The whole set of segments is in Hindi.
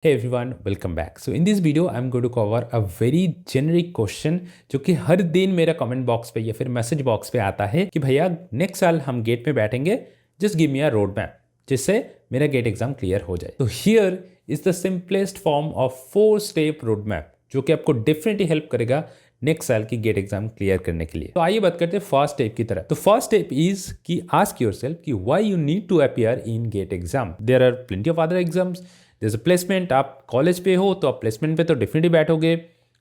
Hey everyone, welcome back. So in this video, I'm going to cover a very generic question जो कि हर दिन मेरा कमेंट बॉक्स पे या फिर मैसेज बॉक्स पे आता है कि भैया नेक्स्ट साल हम गेट में बैठेंगे, जस्ट गिव मी अ रोड मैप जिससे मेरा गेट एग्जाम क्लियर हो जाए. तो here is the simplest form of 4 step road map जो कि आपको डेफिनेटली हेल्प करेगा नेक्स्ट साल की गेट एग्जाम क्लियर करने के लिए. तो आइए बात करते हैं फर्स्ट स्टेप की तरफ. तो फर्स्ट स्टेप इज कि आस्क योरसेल्फ कि why you need to appear in GATE exam. There are plenty of other exams. जैसे प्लेसमेंट, आप कॉलेज पे हो तो आप प्लेसमेंट पे तो डेफिनेटली बैठोगे.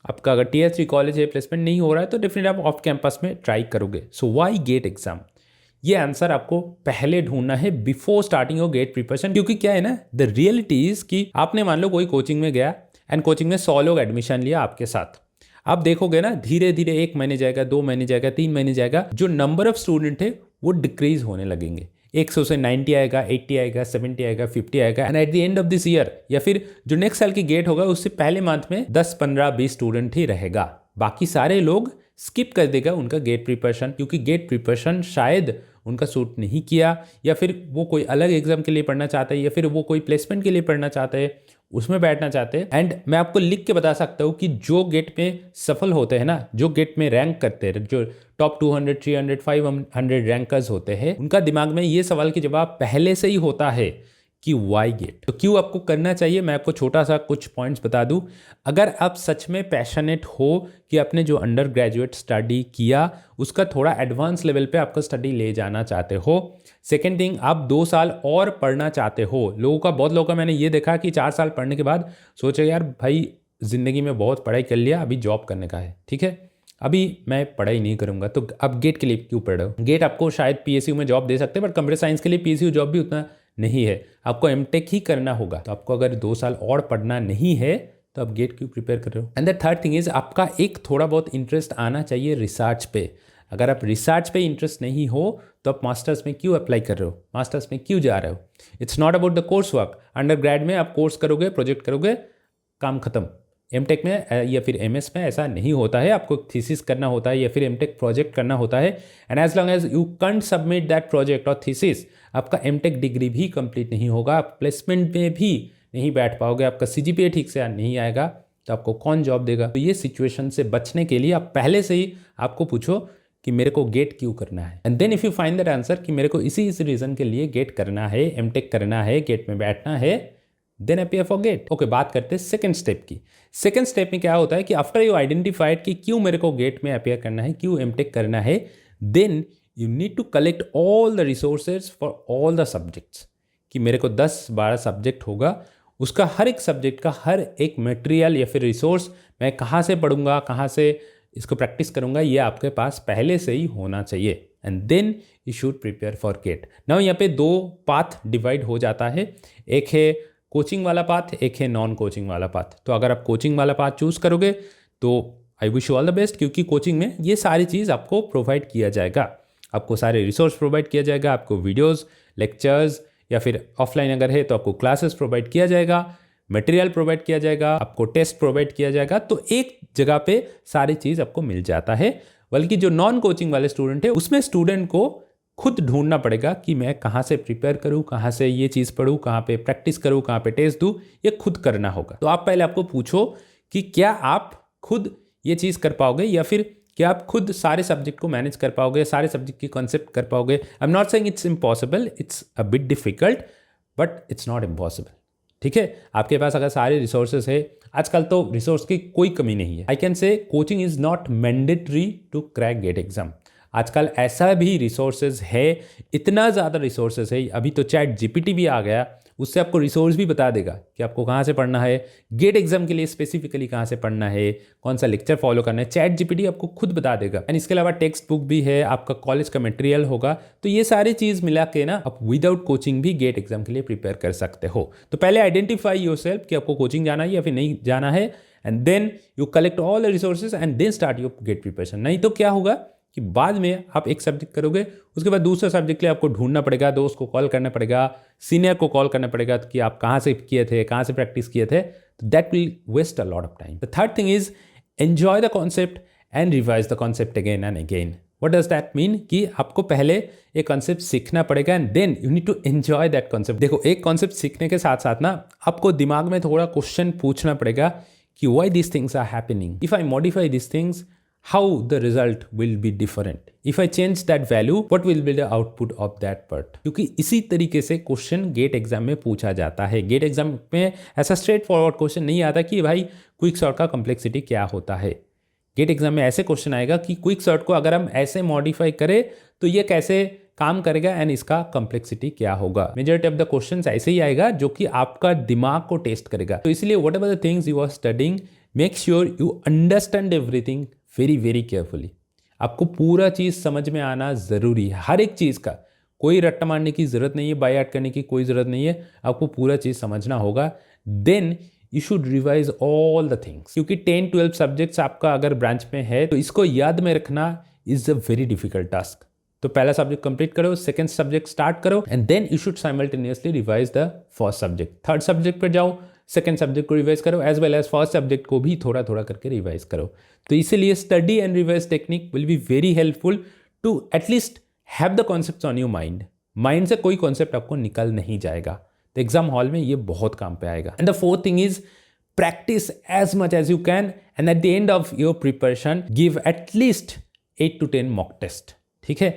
आपका अगर टीयर 3 कॉलेज है, प्लेसमेंट नहीं हो रहा है तो डेफिनेटली आप ऑफ कैंपस में ट्राई करोगे. सो व्हाई गेट एग्जाम, ये आंसर आपको पहले ढूंढना है before starting your GATE preparation. क्योंकि क्या है ना, द रियलिटी इज कि आपने मान लो कोई कोचिंग में गया एंड कोचिंग में 100 लोग एडमिशन लिया आपके साथ. आप देखोगे ना, धीरे धीरे 1 महीने जाएगा, 2 महीने जाएगा, 3 महीने जाएगा, जो नंबर ऑफ स्टूडेंट है वो डिक्रीज होने लगेंगे. 100 से 90 आएगा, 80 आएगा, 70 आएगा, 50 आएगा and at the end of this year या फिर जो नेक्स्ट साल की गेट होगा उससे पहले मंथ में 10, 15, 20 स्टूडेंट ही रहेगा. बाकी सारे लोग स्किप कर देगा उनका गेट प्रिपरेशन, क्योंकि गेट प्रिपरेशन शायद उनका सूट नहीं किया, या फिर वो कोई अलग एग्जाम के लिए पढ़ना चाहता है, या फिर वो कोई प्लेसमेंट के लिए पढ़ना चाहता है, उसमें बैठना चाहते हैं. एंड मैं आपको लिख के बता सकता हूँ कि जो गेट में सफल होते हैं ना, जो गेट में रैंक करते हैं, जो टॉप 200, 300, 500 रैंकर्स होते हैं, उनका दिमाग में ये सवाल की जवाब पहले से ही होता है कि वाई गेट. तो क्यों आपको करना चाहिए, मैं आपको छोटा सा कुछ पॉइंट्स बता दूं. अगर आप सच में पैशनेट हो कि आपने जो अंडर ग्रेजुएट स्टडी किया उसका थोड़ा एडवांस लेवल पे आपका स्टडी ले जाना चाहते हो. सेकेंड थिंग, आप 2 साल और पढ़ना चाहते हो. बहुत लोगों का मैंने ये देखा कि 4 साल पढ़ने के बाद सोचे यार भाई ज़िंदगी में बहुत पढ़ाई कर लिया, अभी जॉब करने का है, ठीक है, अभी मैं पढ़ाई नहीं करूंगा. तो अब गेट के लिए क्यों पढ़ रहे हो? गेट आपको शायद पीएसयू में जॉब दे सकते हैं, बट कंप्यूटर साइंस के लिए पीएसयू जॉब भी उतना नहीं है. आपको एमटेक ही करना होगा. तो आपको अगर 2 साल और पढ़ना नहीं है तो आप गेट क्यों प्रिपेयर कर रहे हो? And the third thing is, आपका एक थोड़ा बहुत इंटरेस्ट आना चाहिए रिसर्च पे. अगर आप रिसर्च पे इंटरेस्ट नहीं हो तो आप मास्टर्स में क्यों अप्लाई कर रहे हो, मास्टर्स में क्यों जा रहे हो? It's not about the course work. Under grade में आप कोर्स करोगे, प्रोजेक्ट करोगे, काम खत्म. एमटेक में या फिर एमएस में ऐसा नहीं होता है. आपको थीसिस करना होता है या फिर एमटेक प्रोजेक्ट करना होता है. And as long as you can't submit that project और थीसिस, आपका एमटेक डिग्री भी कंप्लीट नहीं होगा. आप प्लेसमेंट में भी नहीं बैठ पाओगे. आपका सीजीपीए ठीक से नहीं आएगा तो आपको कौन जॉब देगा? तो ये सिचुएशन से बचने के लिए आप पहले से ही आपको पूछो कि मेरे को गेट क्यों करना है. And then if you find that answer कि मेरे को इस रीज़न के लिए गेट करना है, एमटेक करना है, गेट में बैठना है, then appear for GATE. Okay, बात करते हैं सेकंड स्टेप की. सेकंड स्टेप में क्या होता है कि आफ्टर यू आइडेंटिफाइड कि क्यों मेरे को गेट में अपीयर करना है, क्यों एमटेक करना है, then you need to collect all the resources for all the subjects. कि मेरे को 10-12 सब्जेक्ट होगा, उसका हर एक सब्जेक्ट का हर एक मटेरियल या फिर रिसोर्स मैं कहाँ से पढ़ूंगा, कहाँ से इसको प्रैक्टिस करूंगा, ये आपके पास पहले से ही होना चाहिए. And then you should prepare for GATE. Now यहाँ पे 2 पाथ डिवाइड हो जाता है. एक है कोचिंग वाला पाथ, एक है नॉन कोचिंग वाला पाथ. तो अगर आप कोचिंग वाला पाथ चूज करोगे तो I wish you all the best, क्योंकि कोचिंग में ये सारी चीज़ आपको प्रोवाइड किया जाएगा. आपको सारे रिसोर्स प्रोवाइड किया जाएगा, आपको वीडियोज़, लेक्चर्स, या फिर ऑफलाइन अगर है तो आपको क्लासेस प्रोवाइड किया जाएगा, मटेरियल प्रोवाइड किया जाएगा, आपको टेस्ट प्रोवाइड किया जाएगा. तो एक जगह पे सारी चीज़ आपको मिल जाता है. बल्कि जो नॉन कोचिंग वाले स्टूडेंट है उसमें स्टूडेंट को खुद ढूंढना पड़ेगा कि मैं कहाँ से प्रिपेयर करूँ, कहाँ से ये चीज़ पढ़ूँ, कहाँ पे प्रैक्टिस करूँ, कहाँ पे टेस्ट दूँ, ये खुद करना होगा. तो आप पहले आपको पूछो कि क्या आप खुद ये चीज़ कर पाओगे, या फिर क्या आप खुद सारे सब्जेक्ट को मैनेज कर पाओगे, सारे सब्जेक्ट की कॉन्सेप्ट कर पाओगे. I am not saying it's impossible, it's a bit difficult, but it's not impossible. ठीक है, आपके पास अगर सारे रिसोर्सेज है, आजकल तो रिसोर्स की कोई कमी नहीं है. I can say coaching is not mandatory to crack GATE exam. आजकल ऐसा भी रिसोर्सेज है, इतना ज़्यादा रिसोर्सेज है. अभी तो चैट जीपीटी भी आ गया, उससे आपको रिसोर्स भी बता देगा कि आपको कहाँ से पढ़ना है, गेट एग्जाम के लिए स्पेसिफिकली कहाँ से पढ़ना है, कौन सा लेक्चर फॉलो करना है. चैट जीपीटी आपको खुद बता देगा. एंड इसके अलावा टेक्स्ट बुक भी है, आपका कॉलेज का मटेरियल होगा. तो ये सारी चीज़ मिला के ना आप विदाउट कोचिंग भी गेट एग्जाम के लिए प्रिपेयर कर सकते हो. तो पहले आइडेंटिफाई योरसेल्फ कि आपको कोचिंग जाना है या फिर नहीं जाना है, and then you collect all the resources and then start your GATE preparation. नहीं तो क्या होगा कि बाद में आप एक सब्जेक्ट करोगे, उसके बाद दूसरे सब्जेक्ट के लिए आपको ढूंढना पड़ेगा, दोस्त को कॉल करना पड़ेगा, सीनियर को कॉल करना पड़ेगा कि आप कहाँ से किए थे, कहाँ से प्रैक्टिस किए थे. तो that will waste a lot of time. The third thing is enjoy the concept and revise the concept again and again. What does that mean कि आपको पहले एक कॉन्सेप्ट सीखना पड़ेगा and then you need to enjoy that concept. देखो, एक कॉन्सेप्ट सीखने के साथ साथ ना आपको दिमाग में थोड़ा क्वेश्चन पूछना पड़ेगा कि why this things are happening, if I modify this things how the result will be different, if I change that value what will be the output of that part. क्योंकि इसी तरीके से क्वेश्चन गेट एग्जाम में पूछा जाता है। गेट एग्जाम में ऐसा स्ट्रेट फॉरवर्ड क्वेश्चन नहीं आता कि भाई क्विक सॉर्ट का कॉम्प्लेक्सिटी क्या होता है। गेट एग्जाम में ऐसे क्वेश्चन आएगा कि क्विक सॉर्ट को अगर हम ऐसे मॉडिफाई करें तो ये कैसे काम करेगा एंड इसका कॉम्प्लेक्सिटी क्या होगा। मेजॉरिटी ऑफ द क्वेश्चंस ऐसे ही आएगा जो कि आपका दिमाग को टेस्ट करेगा। तो इसलिए whatever the things you are studying, make sure you understand everything very very carefully. आपको पूरा चीज़ समझ में आना ज़रूरी है, हर एक चीज़ का। कोई रट्टा मारने की ज़रूरत नहीं है, बाय आर्ट करने की कोई ज़रूरत नहीं है, आपको पूरा चीज़ समझना होगा। Then you should revise all the things, क्योंकि 10-12 सब्जेक्ट्स आपका अगर ब्रांच में है तो इसको याद में रखना is a very difficult task. तो पहला सब्जेक्ट कंप्लीट करो, सेकंड सब्जेक्ट स्टार्ट करो and then you should simultaneously revise the first subject. Third subject पर जाओ, सेकंड सब्जेक्ट को रिवाइज करो as well as first subject को भी थोड़ा थोड़ा करके रिवाइज करो। तो इसीलिए study and revise technique will be very helpful to at least have the concepts on your mind. Mind से कोई कॉन्सेप्ट आपको निकल नहीं जाएगा, तो एग्जाम हॉल में ये बहुत काम पे आएगा। And the fourth thing is practice as much as you can and at the end of your preparation give at least 8 to 10 mock test। ठीक है,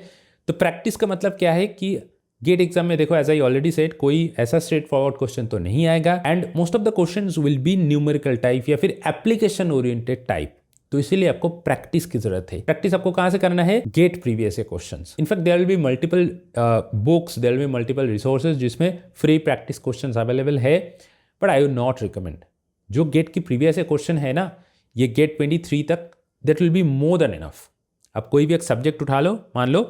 तो प्रैक्टिस का मतलब क्या है कि गेट एग्जाम में देखो, एज आई ऑलरेडी सेड, कोई ऐसा स्ट्रेट फॉरवर्ड क्वेश्चन तो नहीं आएगा and most of the questions will be numerical type या फिर एप्लीकेशन ओरिएंटेड टाइप। तो इसीलिए आपको प्रैक्टिस की जरूरत है। प्रैक्टिस आपको कहाँ से करना है? GATE previous year questions. In fact there will be multiple books, there will be multiple resources जिसमें फ्री प्रैक्टिस क्वेश्चंस अवेलेबल है, but I would not recommend. जो गेट की प्रीवियस ईयर क्वेश्चन है ना, ये गेट 23 तक that will be more than enough. आप कोई भी एक सब्जेक्ट उठा लो, मान लो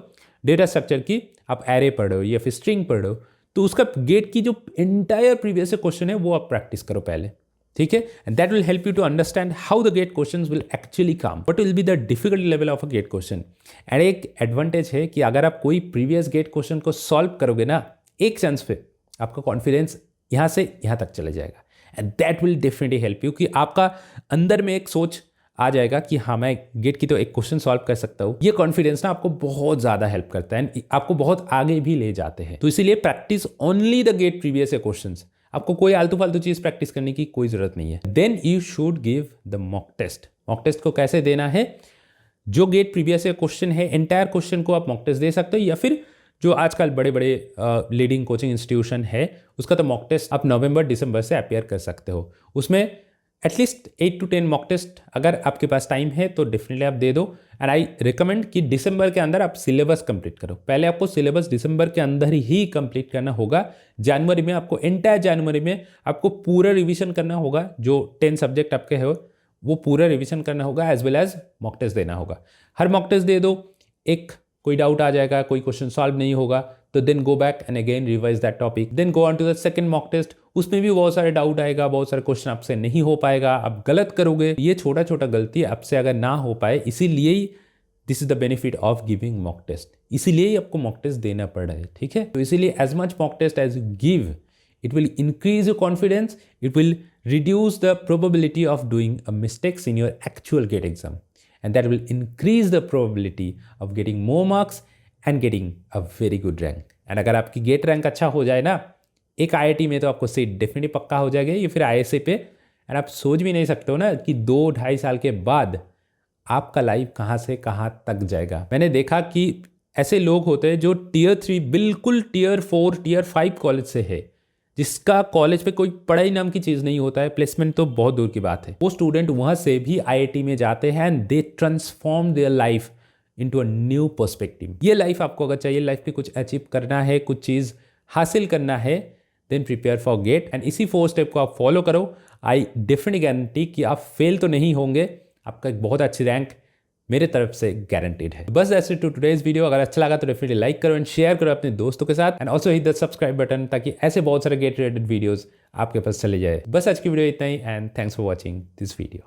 डेटा स्ट्रक्चर की आप एरे पढ़ो या फिर स्ट्रिंग पढ़ो, तो उसका गेट की जो एंटायर प्रीवियस ईयर क्वेश्चन है वो आप प्रैक्टिस करो पहले। ठीक है, and that will help you to understand how the GATE questions will actually come, what will be the difficulty level of a GATE question. And एक एडवांटेज है कि अगर आप कोई प्रीवियस गेट क्वेश्चन को सॉल्व करोगे ना, एक चांस पे आपका कॉन्फिडेंस यहाँ से यहाँ तक चले जाएगा and that will definitely help you, कि आपका अंदर में एक सोच आ जाएगा कि हाँ, मैं गेट की तो एक क्वेश्चन सॉल्व कर सकता हूँ। ये कॉन्फिडेंस ना आपको बहुत ज़्यादा हेल्प करता है एंड आपको बहुत आगे भी ले जाते हैं। तो इसीलिए practice only the GATE previous year questions. आपको कोई आलतू फालतू चीज़ प्रैक्टिस करने की कोई ज़रूरत नहीं है। Then you should give the mock test. Mock test को कैसे देना है? जो गेट प्रीवियस ईयर क्वेश्चन है, एंटायर क्वेश्चन को आप मॉक टेस्ट दे सकते हो, या फिर जो आजकल बड़े बड़े लीडिंग कोचिंग इंस्टीट्यूशन है उसका तो मॉक टेस्ट आप नवंबर दिसंबर से अपेयर कर सकते हो। उसमें एटलीस्ट 8 to 10 मॉक टेस्ट अगर आपके पास टाइम है तो डेफिनेटली आप दे दो। एंड आई रिकमेंड कि दिसंबर के अंदर आप सिलेबस कंप्लीट करो। पहले आपको सिलेबस दिसंबर के अंदर ही कंप्लीट करना होगा। जनवरी में आपको, एंटायर जनवरी में आपको पूरा रिवीजन करना होगा। जो 10 सब्जेक्ट आपके है वो पूरा रिवीजन करना होगा, as well as mock test देना होगा। हर मॉक टेस्ट दे दो, एक कोई डाउट आ जाएगा, कोई क्वेश्चन सॉल्व नहीं होगा, तो then go back and again revise that topic, then go on to the second mock test. उसमें भी बहुत सारे डाउट आएगा, बहुत सारे क्वेश्चन आपसे नहीं हो पाएगा, आप गलत करोगे। ये छोटा छोटा गलती आपसे अगर ना हो पाए, इसीलिए ही this is the benefit of giving mock test. इसीलिए ही आपको मॉक टेस्ट देना पड़ रहा है। ठीक है, तो इसीलिए as much mock test as you give, it will increase your confidence, it will reduce the probability of doing a mistakes in your actual GATE exam, and that will increase the probability of getting more marks and getting a very good rank. And अगर आपकी GATE रैंक अच्छा हो जाए ना, एक IIT में तो आपको सीट डेफिनेटली पक्का हो जाएगा, या फिर ISA पे। एंड आप सोच भी नहीं सकते हो ना कि 2-2.5 साल के बाद आपका लाइफ कहाँ से कहाँ तक जाएगा। मैंने देखा कि ऐसे लोग होते हैं जो Tier 3 बिल्कुल Tier 4 Tier 5 कॉलेज से है, जिसका कॉलेज पे कोई पढ़ाई नाम की चीज़ नहीं होता है, प्लेसमेंट तो बहुत दूर की बात है। वो स्टूडेंट वहाँ से भी IIT में जाते हैं and they transform their life into a new perspective. ये लाइफ आपको अगर चाहिए, लाइफ में कुछ अचीव करना है, कुछ चीज़ हासिल करना है, then prepare for GATE and इसी 4 स्टेप को आप फॉलो करो। आई डेफिनेटली गारंटी कि आप फेल तो नहीं होंगे, आपका एक बहुत अच्छी रैंक मेरे तरफ से गारंटीड है। बस that's it to today's video. अगर अच्छा लगा तो डेफिनेटली लाइक करो एंड शेयर करो अपने दोस्तों के साथ, and also hit the subscribe button, ताकि ऐसे बहुत सारे गेट रिलेटेड वीडियोस आपके पास चले जाए। बस आज की वीडियो इतना ही, and thanks for watching this video.